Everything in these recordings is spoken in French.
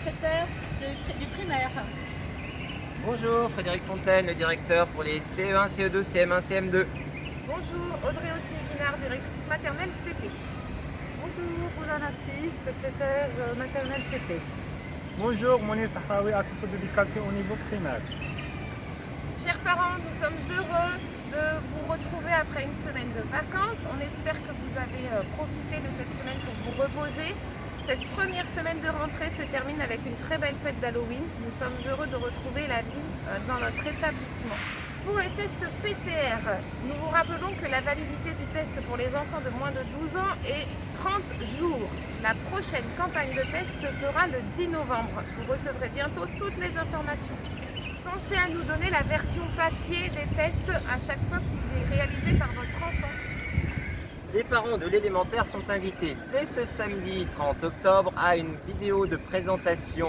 secrétaire du primaire. Bonjour, Frédéric Fontaine, le directeur pour les CE1, CE2, CM1, CM2. Bonjour, Audrey Osni-Guinard, directrice maternelle CP. Bonjour, Oula Nassif, secrétaire maternelle CP. Bonjour, Mounir Sahraoui, assistant d'éducation au niveau primaire. Chers parents, nous sommes heureux de vous retrouver après une semaine de vacances. On espère que vous avez profité de cette semaine pour vous reposer. Cette première semaine de rentrée se termine avec une très belle fête d'Halloween. Nous sommes heureux de retrouver la vie dans notre établissement. Pour les tests PCR, nous vous rappelons que la validité du test pour les enfants de moins de 12 ans est 30 jours. La prochaine campagne de test se fera le 10 novembre. Vous recevrez bientôt toutes les informations. Pensez à nous donner la version papier des tests à chaque fois qu'il est réalisé par votre enfant. Les parents de l'élémentaire sont invités dès ce samedi 30 octobre à une vidéo de présentation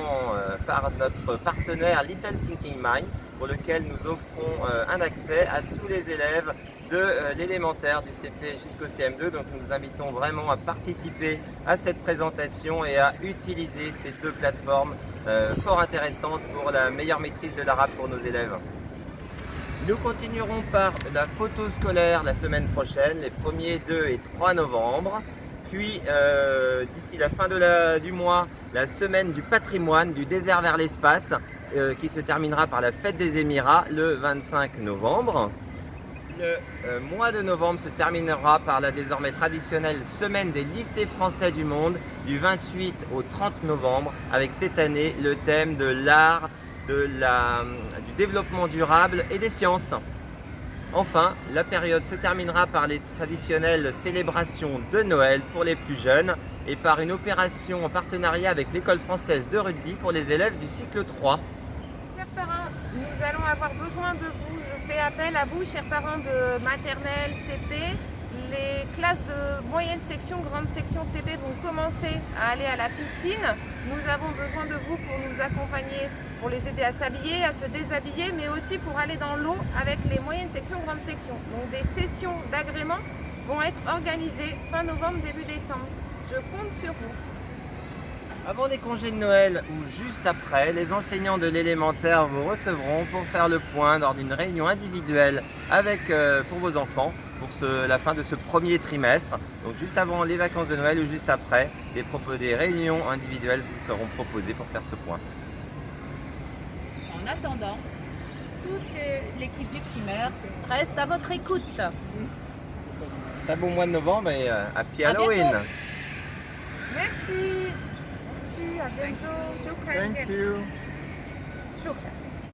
par notre partenaire Little Thinking Mind, pour lequel nous offrons un accès à tous les élèves de l'élémentaire du CP jusqu'au CM2. Donc nous vous invitons vraiment à participer à cette présentation et à utiliser ces deux plateformes fort intéressantes pour la meilleure maîtrise de l'arabe pour nos élèves. Nous continuerons par la photo scolaire la semaine prochaine, les 1er, 2 et 3 novembre. Puis d'ici la fin du mois, la semaine du patrimoine du désert vers l'espace qui se terminera par la fête des Émirats le 25 novembre. Le mois de novembre se terminera par la désormais traditionnelle semaine des lycées français du monde du 28 au 30 novembre avec cette année le thème de l'art, du développement durable et des sciences. Enfin, la période se terminera par les traditionnelles célébrations de Noël pour les plus jeunes et par une opération en partenariat avec l'école française de rugby pour les élèves du cycle 3. Chers parents, nous allons avoir besoin de vous. Je fais appel à vous, chers parents de maternelle, CP. Les classes de moyenne section, grande section CP vont commencer à aller à la piscine. Nous avons besoin de vous pour nous accompagner, pour les aider à s'habiller, à se déshabiller, mais aussi pour aller dans l'eau avec les moyennes sections, grandes sections. Donc des sessions d'agrément vont être organisées fin novembre, début décembre. Je compte sur vous. Avant les congés de Noël ou juste après, les enseignants de l'élémentaire vous recevront pour faire le point lors d'une réunion individuelle pour vos enfants pour la fin de ce premier trimestre. Donc juste avant les vacances de Noël ou juste après, des réunions individuelles vous seront proposées pour faire ce point. En attendant, toute l'équipe du primaire reste à votre écoute. Très bon mois de novembre et happy À Halloween! bientôt. Merci. Merci, à bientôt. Shukran. Thank you. Shukran.